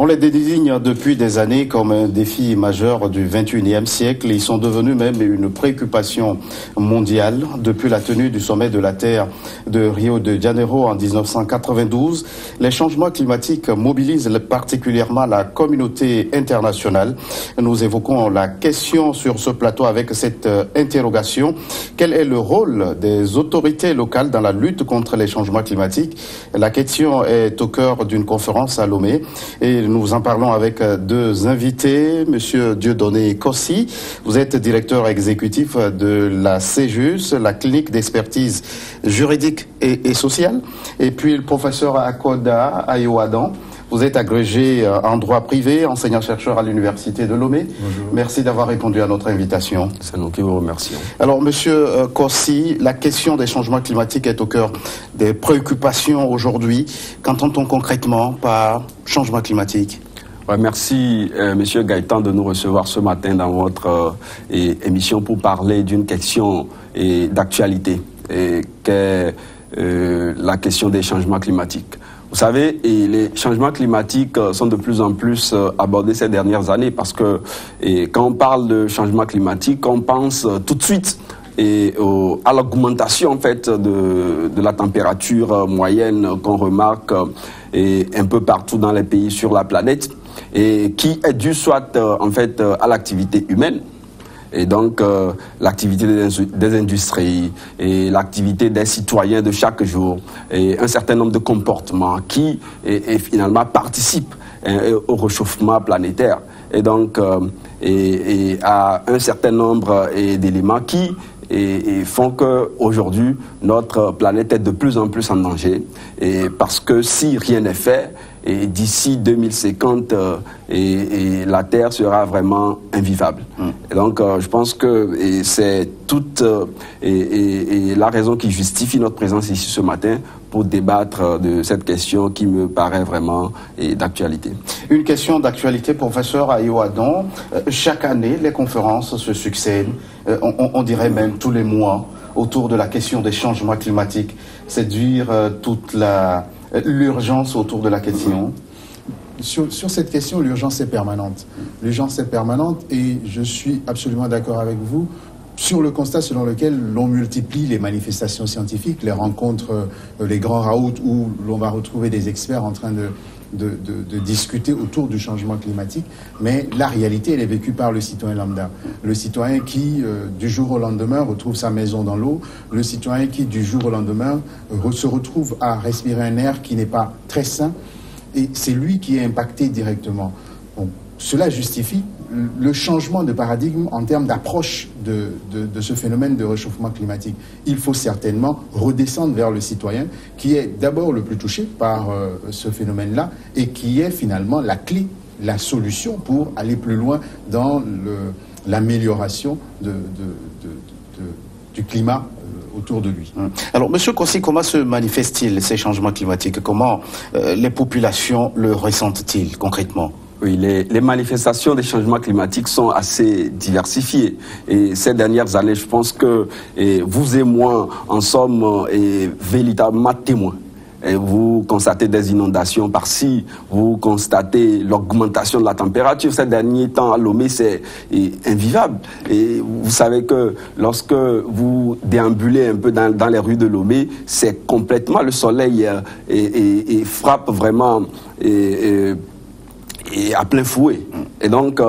On les désigne depuis des années comme un défi majeur du XXIe siècle. Ils sont devenus même une préoccupation mondiale depuis la tenue du sommet de la Terre de Rio de Janeiro en 1992. Les changements climatiques mobilisent particulièrement la communauté internationale. Nous évoquons la question sur ce plateau avec cette interrogation. Quel est le rôle des autorités locales dans la lutte contre les changements climatiques? La question est au cœur d'une conférence à Lomé et nous en parlons avec deux invités. Monsieur Dieudonné Kossi, vous êtes directeur exécutif de la CEJUS, la clinique d'expertise juridique et sociale. Et puis le professeur Akoda Ayoadan, vous êtes agrégé en droit privé, enseignant-chercheur à l'université de Lomé. Bonjour. Merci d'avoir répondu à notre invitation. C'est nous qui vous remercions. Alors, monsieur Kossi, la question des changements climatiques est au cœur des préoccupations aujourd'hui. Qu'entend-on concrètement par changement climatique? Ouais, merci, monsieur Gaëtan, de nous recevoir ce matin dans votre émission pour parler d'une question d'actualité, qu'est la question des changements climatiques. Vous savez, les changements climatiques sont de plus en plus abordés ces dernières années parce que quand on parle de changement climatique, on pense tout de suite à l'augmentation en fait de la température moyenne qu'on remarque un peu partout dans les pays sur la planète et qui est due soit en fait à l'activité humaine. Et donc, l'activité des industries et l'activité des citoyens de chaque jour et un certain nombre de comportements qui, finalement, participent au réchauffement planétaire. Et donc, à un certain nombre d'éléments qui font qu'aujourd'hui, notre planète est de plus en plus en danger. Et parce que si rien n'est fait, et d'ici 2050, la Terre sera vraiment invivable. Et donc, je pense que c'est toute la raison qui justifie notre présence ici ce matin pour débattre de cette question qui me paraît vraiment d'actualité. Une question d'actualité, professeur Ayoadan. Chaque année, les conférences se succèdent, on dirait même tous les mois, autour de la question des changements climatiques. C'est dire toute l'urgence autour de la question. Sur cette question, l'urgence est permanente. L'urgence est permanente et je suis absolument d'accord avec vous sur le constat selon lequel l'on multiplie les manifestations scientifiques, les rencontres, les grands raouts où l'on va retrouver des experts en train de discuter autour du changement climatique, mais la réalité, elle est vécue par le citoyen lambda. Le citoyen qui, du jour au lendemain, retrouve sa maison dans l'eau, le citoyen qui, du jour au lendemain, se retrouve à respirer un air qui n'est pas très sain, et c'est lui qui est impacté directement. Bon, cela justifie le changement de paradigme en termes d'approche de ce phénomène de réchauffement climatique. Il faut certainement redescendre vers le citoyen qui est d'abord le plus touché par ce phénomène-là et qui est finalement la clé, la solution pour aller plus loin dans l'amélioration du climat autour de lui. Alors, monsieur Kossi, comment se manifestent-ils ces changements climatiques? Comment les populations le ressentent-ils concrètement? Oui, les manifestations des changements climatiques sont assez diversifiées. Et ces dernières années, je pense que vous et moi en sommes véritablement témoins. Et vous constatez des inondations par-ci, vous constatez l'augmentation de la température. Ces derniers temps, à Lomé, c'est invivable. Et vous savez que lorsque vous déambulez un peu dans les rues de Lomé, c'est complètement le soleil frappe vraiment et à plein fouet. Et donc,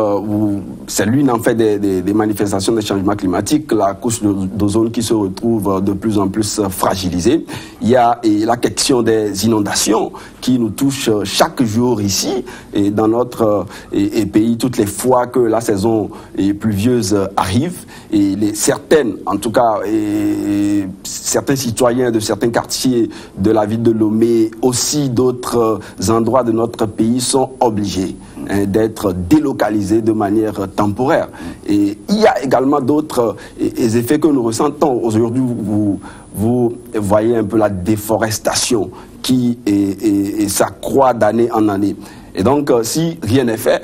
c'est l'une en fait des manifestations des changements climatiques, la couche d'ozone qui se retrouve de plus en plus fragilisée. Il y a la question des inondations qui nous touche chaque jour ici et dans notre pays, toutes les fois que la saison pluvieuse arrive. Et certaines, en tout cas, certains citoyens de certains quartiers de la ville de Lomé, aussi d'autres endroits de notre pays sont obligés d'être délocalisés de manière temporaire. Et il y a également d'autres effets que nous ressentons. Aujourd'hui, vous voyez un peu la déforestation qui s'accroît d'année en année. Et donc, si rien n'est fait,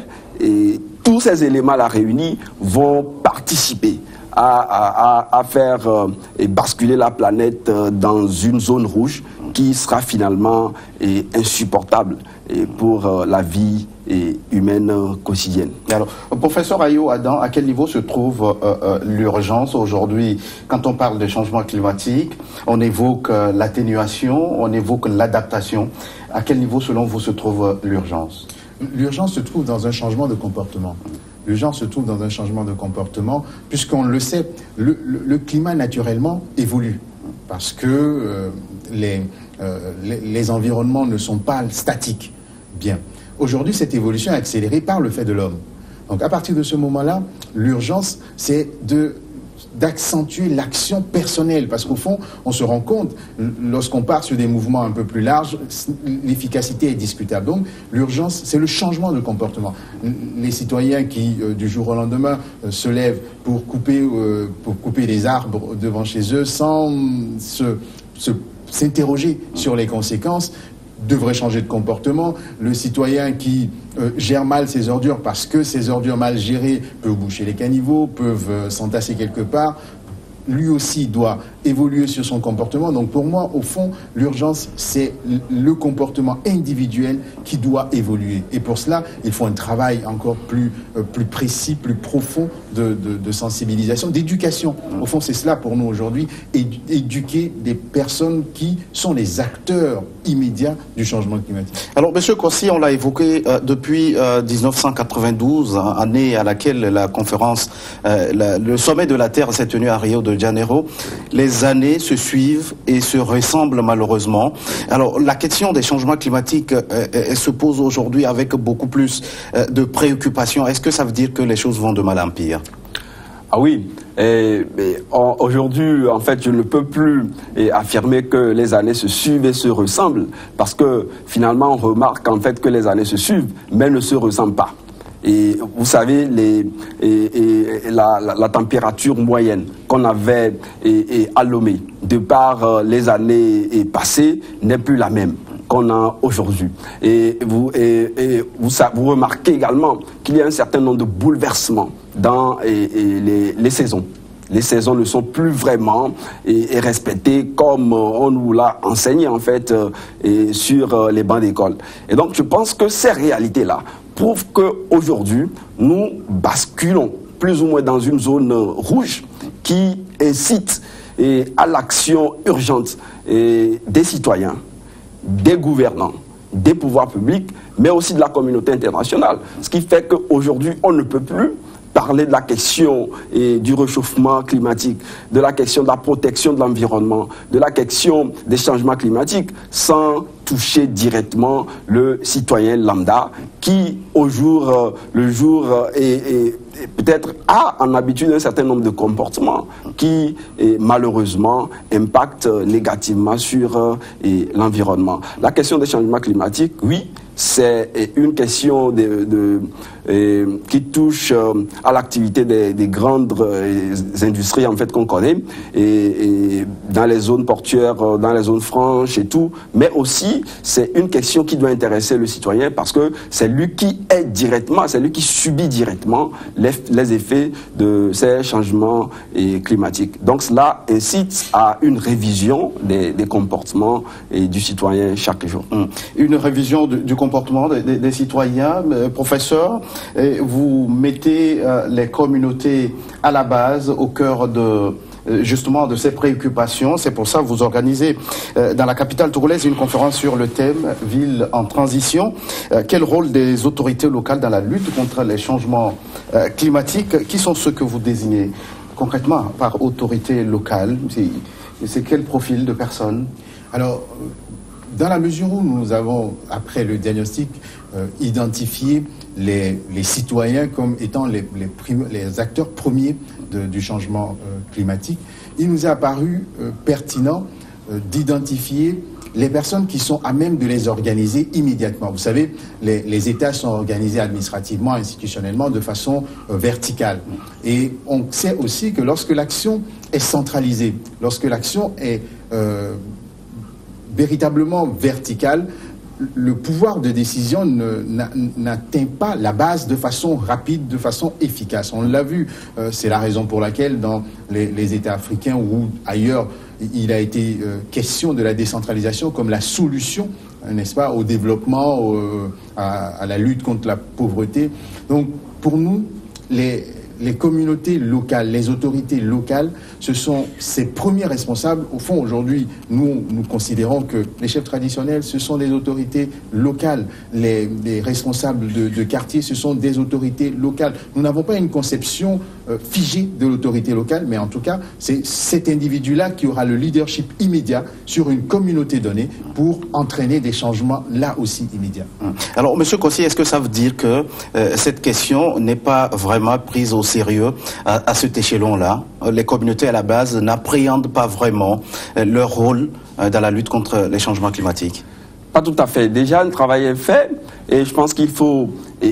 tous ces éléments-là réunis vont participer à faire basculer la planète dans une zone rouge qui sera finalement insupportable pour la vie humaine quotidienne. Alors, professeur Ayo Adam, à quel niveau se trouve l'urgence aujourd'hui? Quand on parle de changement climatique, on évoque l'atténuation, on évoque l'adaptation. À quel niveau, selon vous, se trouve l'urgence? L'urgence se trouve dans un changement de comportement. L'urgence se trouve dans un changement de comportement, puisqu'on le sait, le climat naturellement évolue, parce que les environnements ne sont pas statiques. Bien. Aujourd'hui, cette évolution est accélérée par le fait de l'homme. Donc, à partir de ce moment-là, l'urgence, c'est d'accentuer l'action personnelle, parce qu'au fond, on se rend compte, lorsqu'on part sur des mouvements un peu plus larges, l'efficacité est discutable. Donc, l'urgence, c'est le changement de comportement. Les citoyens qui, du jour au lendemain, se lèvent pour couper des arbres devant chez eux sans s'interroger sur les conséquences, devrait changer de comportement. Le citoyen qui gère mal ses ordures parce que ces ordures mal gérées peuvent boucher les caniveaux, peuvent s'entasser quelque part, lui aussi doit évoluer sur son comportement. Donc pour moi, au fond, l'urgence, c'est le comportement individuel qui doit évoluer. Et pour cela, il faut un travail encore plus précis, plus profond de sensibilisation, d'éducation. Au fond, c'est cela pour nous aujourd'hui, éduquer des personnes qui sont les acteurs immédiats du changement climatique. Alors, M. Kossi, on l'a évoqué depuis 1992, année à laquelle la conférence, le sommet de la Terre s'est tenu à Rio de Janeiro. Les années se suivent et se ressemblent malheureusement. Alors, la question des changements climatiques se pose aujourd'hui avec beaucoup plus de préoccupations. Est-ce que ça veut dire que les choses vont de mal en pire? Ah oui, aujourd'hui, en fait, je ne peux plus affirmer que les années se suivent et se ressemblent, parce que finalement, on remarque en fait que les années se suivent, mais ne se ressemblent pas. Et vous savez, la température moyenne qu'on avait à Lomé, de par les années passées, n'est plus la même qu'on a aujourd'hui. Et vous remarquez également qu'il y a un certain nombre de bouleversements dans les saisons. Les saisons ne sont plus vraiment respectées comme on nous l'a enseigné en fait sur les bancs d'école. Et donc je pense que ces réalités-là prouvent qu'aujourd'hui, nous basculons plus ou moins dans une zone rouge qui incite à l'action urgente des citoyens, des gouvernants, des pouvoirs publics, mais aussi de la communauté internationale. Ce qui fait qu'aujourd'hui, on ne peut plus parler de la question du réchauffement climatique, de la question de la protection de l'environnement, de la question des changements climatiques, sans toucher directement le citoyen lambda qui, au jour le jour, peut-être a en habitude un certain nombre de comportements qui, malheureusement, impactent négativement sur l'environnement. La question des changements climatiques, oui, c'est une question qui touche à l'activité des grandes industries en fait qu'on connaît, et dans les zones portuaires, dans les zones franches et tout, mais aussi c'est une question qui doit intéresser le citoyen parce que c'est lui qui est directement, c'est lui qui subit directement les effets de ces changements climatiques. Donc cela incite à une révision des comportements du citoyen chaque jour. Une révision du comportement des citoyens, professeur. Vous mettez les communautés à la base, au cœur justement de ces préoccupations. C'est pour ça que vous organisez dans la capitale togolaise une conférence sur le thème « Ville en transition ». Quel rôle des autorités locales dans la lutte contre les changements climatiques? Qui sont ceux que vous désignez concrètement par autorité locale? C'est quel profil de personnes? Alors, dans la mesure où nous avons, après le diagnostic, identifié les citoyens comme étant les acteurs premiers du changement climatique, il nous est apparu pertinent d'identifier les personnes qui sont à même de les organiser immédiatement. Vous savez, les États sont organisés administrativement, institutionnellement, de façon verticale. Et on sait aussi que lorsque l'action est centralisée, lorsque l'action est véritablement verticale, le pouvoir de décision n'atteint pas la base de façon rapide, de façon efficace. On l'a vu, c'est la raison pour laquelle dans les États africains ou ailleurs, il a été question de la décentralisation comme la solution n'est-ce pas, au développement, à la lutte contre la pauvreté. Donc, pour nous, les communautés locales, les autorités locales, ce sont ces premiers responsables. Au fond, aujourd'hui, nous considérons que les chefs traditionnels, ce sont des autorités locales. Les responsables de quartier, ce sont des autorités locales. Nous n'avons pas une conception figée de l'autorité locale, mais en tout cas, c'est cet individu-là qui aura le leadership immédiat sur une communauté donnée pour entraîner des changements là aussi immédiats. Alors, M. Kossi, est-ce que ça veut dire que cette question n'est pas vraiment prise au sérieux à cet échelon-là? Les communautés à la base n'appréhendent pas vraiment leur rôle dans la lutte contre les changements climatiques? Pas tout à fait. Déjà, un travail est fait et je pense qu'il faut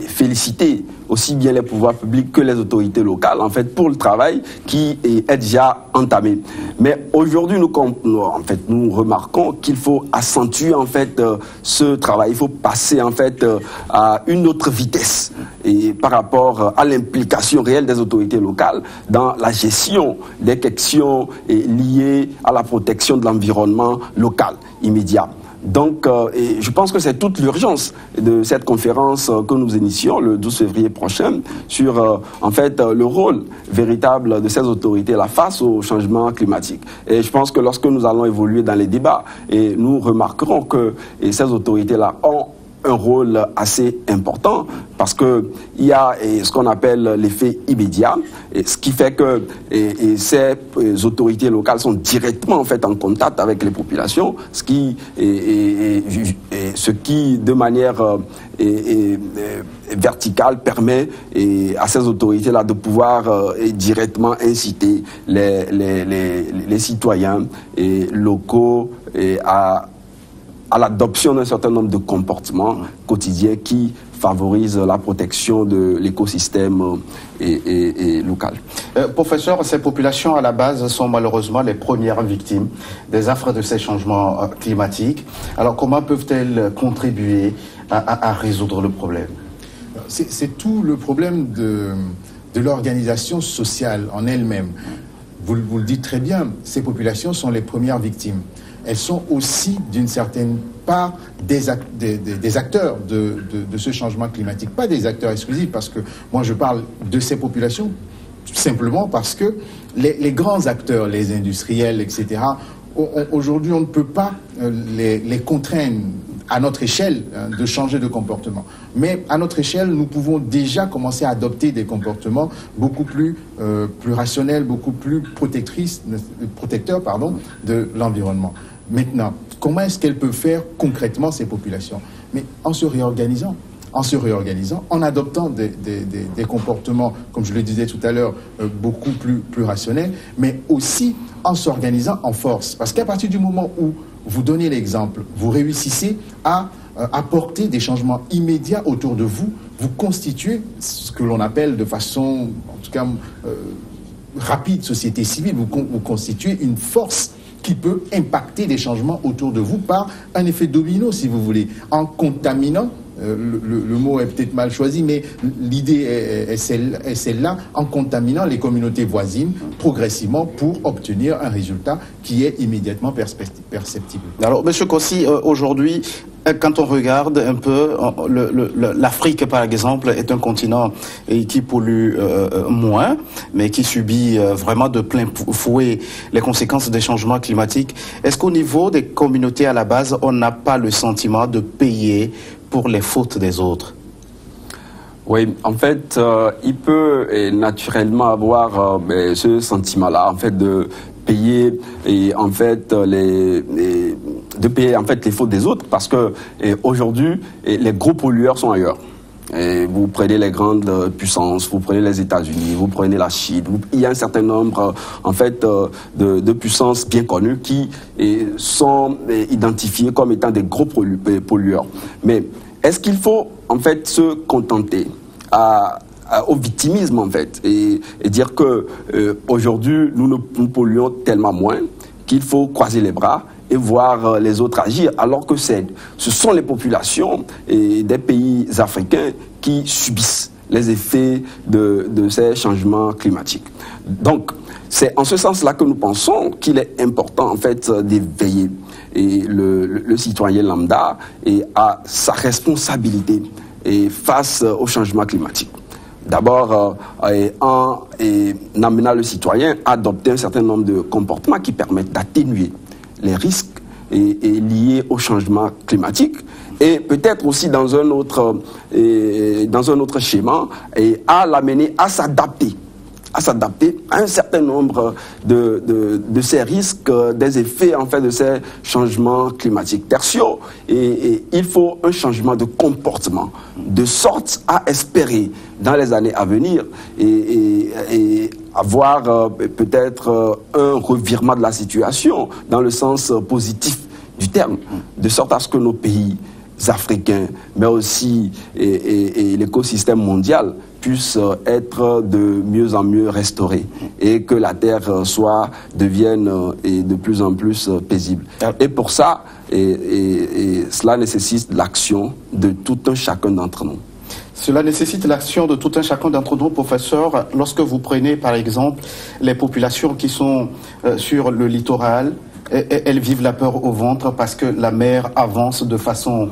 féliciter aussi bien les pouvoirs publics que les autorités locales, en fait, pour le travail qui est déjà entamé. Mais aujourd'hui, nous remarquons qu'il faut accentuer, en fait, ce travail. Il faut passer, en fait, à une autre vitesse et par rapport à l'implication réelle des autorités locales dans la gestion des questions liées à la protection de l'environnement local immédiat. Donc, je pense que c'est toute l'urgence de cette conférence que nous initions le 12 février prochain sur, en fait, le rôle véritable de ces autorités-là face au changement climatique. Et je pense que lorsque nous allons évoluer dans les débats, nous remarquerons que ces autorités-là ont un rôle assez important parce qu'il y a ce qu'on appelle l'effet immédiat, ce qui fait que ces autorités locales sont directement en fait en contact avec les populations, ce qui de manière verticale permet à ces autorités-là de pouvoir directement inciter les citoyens locaux à l'adoption d'un certain nombre de comportements quotidiens qui favorisent la protection de l'écosystème local. Professeur, ces populations à la base sont malheureusement les premières victimes des affres de ces changements climatiques. Alors comment peuvent-elles contribuer à résoudre le problème? C'est tout le problème de l'organisation sociale en elle-même. Vous le dites très bien, ces populations sont les premières victimes. Elles sont aussi, d'une certaine part, des acteurs de ce changement climatique. Pas des acteurs exclusifs, parce que moi je parle de ces populations simplement parce que les grands acteurs, les industriels, etc., aujourd'hui on ne peut pas les contraindre à notre échelle de changer de comportement. Mais à notre échelle, nous pouvons déjà commencer à adopter des comportements beaucoup plus rationnels, beaucoup plus protecteurs de l'environnement. Maintenant, comment est-ce qu'elles peuvent faire concrètement ces populations? Mais en se réorganisant, en adoptant des comportements, comme je le disais tout à l'heure, beaucoup plus rationnels, mais aussi en s'organisant en force. Parce qu'à partir du moment où vous donnez l'exemple, vous réussissez à apporter des changements immédiats autour de vous, vous constituez ce que l'on appelle de façon, en tout cas, rapide, société civile, vous constituez une force qui peut impacter des changements autour de vous par un effet domino, si vous voulez, en contaminant, le mot est peut-être mal choisi, mais l'idée est celle-là, en contaminant les communautés voisines progressivement pour obtenir un résultat qui est immédiatement perceptible. Alors, M. Kossi, aujourd'hui, quand on regarde un peu, l'Afrique, par exemple, est un continent qui pollue moins, mais qui subit vraiment de plein fouet les conséquences des changements climatiques. Est-ce qu'au niveau des communautés à la base, on n'a pas le sentiment de payer pour les fautes des autres? Oui, en fait, il peut naturellement avoir ce sentiment-là, en fait, de payer les fautes des autres, parce que aujourd'hui les gros pollueurs sont ailleurs. Et vous prenez les grandes puissances, vous prenez les États-Unis, vous prenez la Chine. Il y a un certain nombre, en fait, de puissances bien connues qui sont identifiées comme étant des gros pollueurs. Mais est-ce qu'il faut, en fait, se contenter au victimisme, en fait, et dire que aujourd'hui nous polluons tellement moins qu'il faut croiser les bras et voir les autres agir, alors que ce sont les populations des pays africains qui subissent les effets de ces changements climatiques. Donc, c'est en ce sens-là que nous pensons qu'il est important en fait d'éveiller le citoyen lambda à sa responsabilité face au changement climatique. D'abord, en amenant le citoyen à adopter un certain nombre de comportements qui permettent d'atténuer les risques liés au changement climatique, et peut-être aussi dans un autre schéma, à l'amener à s'adapter à un certain nombre de ces risques, des effets en fait de ces changements climatiques. Tertio, il faut un changement de comportement, de sorte à espérer dans les années à venir et avoir peut-être un revirement de la situation dans le sens positif du terme, de sorte à ce que nos pays africains, mais aussi l'écosystème mondial puisse être de mieux en mieux restauré et que la Terre devienne de plus en plus paisible. Et pour ça, cela nécessite l'action de tout un chacun d'entre nous. Cela nécessite l'action de tout un chacun d'entre nous, professeur. Lorsque vous prenez par exemple les populations qui sont sur le littoral, elles vivent la peur au ventre parce que la mer avance de façon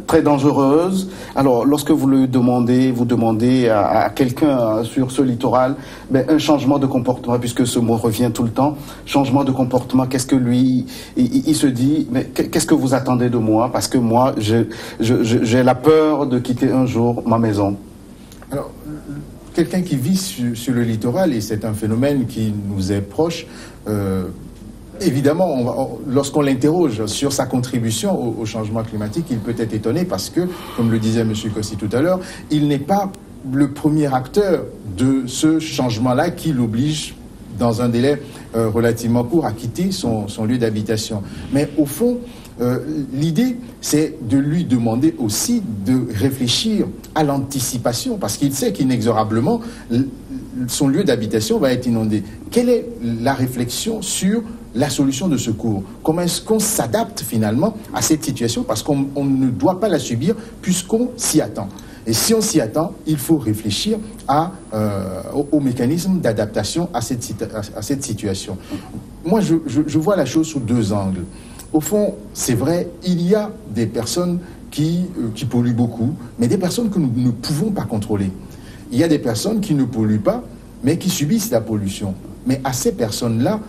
très dangereuse. Alors, lorsque vous demandez à quelqu'un sur ce littoral, un changement de comportement, puisque ce mot revient tout le temps, changement de comportement, qu'est-ce que lui, il se dit, mais qu'est-ce que vous attendez de moi? Parce que moi, j'ai la peur de quitter un jour ma maison. Alors, quelqu'un qui vit sur le littoral, et c'est un phénomène qui nous est proche, évidemment, lorsqu'on l'interroge sur sa contribution au changement climatique, il peut être étonné parce que, comme le disait M. Kossi tout à l'heure, il n'est pas le premier acteur de ce changement-là qui l'oblige, dans un délai relativement court, à quitter son lieu d'habitation. Mais au fond, l'idée, c'est de lui demander aussi de réfléchir à l'anticipation, parce qu'il sait qu'inexorablement, son lieu d'habitation va être inondé. Quelle est la réflexion sur la solution de secours? Comment est-ce qu'on s'adapte finalement à cette situation? Parce qu'on ne doit pas la subir puisqu'on s'y attend. Et si on s'y attend, il faut réfléchir au mécanisme d'adaptation à cette situation. Moi, je vois la chose sous deux angles. Au fond, c'est vrai, il y a des personnes qui polluent beaucoup, mais des personnes que nous ne pouvons pas contrôler. Il y a des personnes qui ne polluent pas, mais qui subissent la pollution. Mais à ces personnes-là,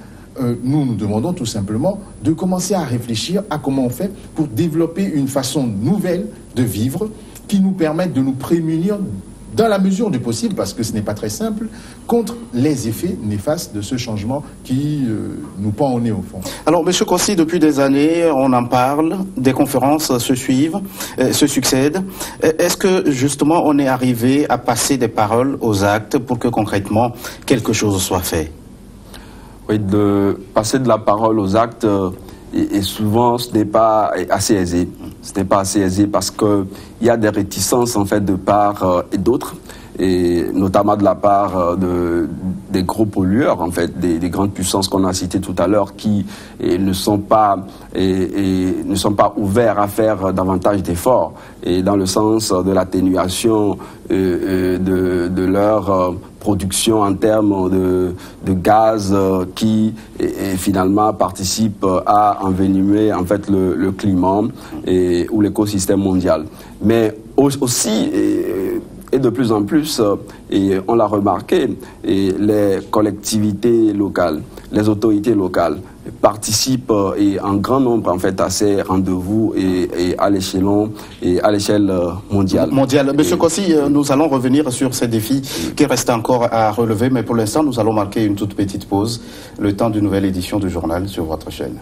nous demandons tout simplement de commencer à réfléchir à comment on fait pour développer une façon nouvelle de vivre qui nous permette de nous prémunir dans la mesure du possible, parce que ce n'est pas très simple, contre les effets néfastes de ce changement qui nous pend au nez au fond. Alors, M. Kossi, depuis des années, on en parle, des conférences se suivent, se succèdent. Est-ce que, justement, on est arrivé à passer des paroles aux actes pour que, concrètement, quelque chose soit fait? Oui, de passer de la parole aux actes, et souvent, ce n'est pas assez aisé. Ce n'est pas assez aisé parce qu'il y a des réticences, en fait, de part et d'autre, et notamment de la part des gros pollueurs, en fait, des grandes puissances qu'on a citées tout à l'heure, qui ne sont pas ouverts à faire davantage d'efforts, et dans le sens de l'atténuation de leur production en termes de gaz qui finalement participent à envenimer en fait le climat ou l'écosystème mondial. Mais aussi et de plus en plus, et on l'a remarqué, les collectivités locales, les autorités locales participent en grand nombre en fait à ces rendez-vous et à l'échelon et à l'échelle mondiale. Monsieur Kossi, nous allons revenir sur ces défis qui restent encore à relever, mais pour l'instant nous allons marquer une toute petite pause, le temps d'une nouvelle édition du journal sur votre chaîne.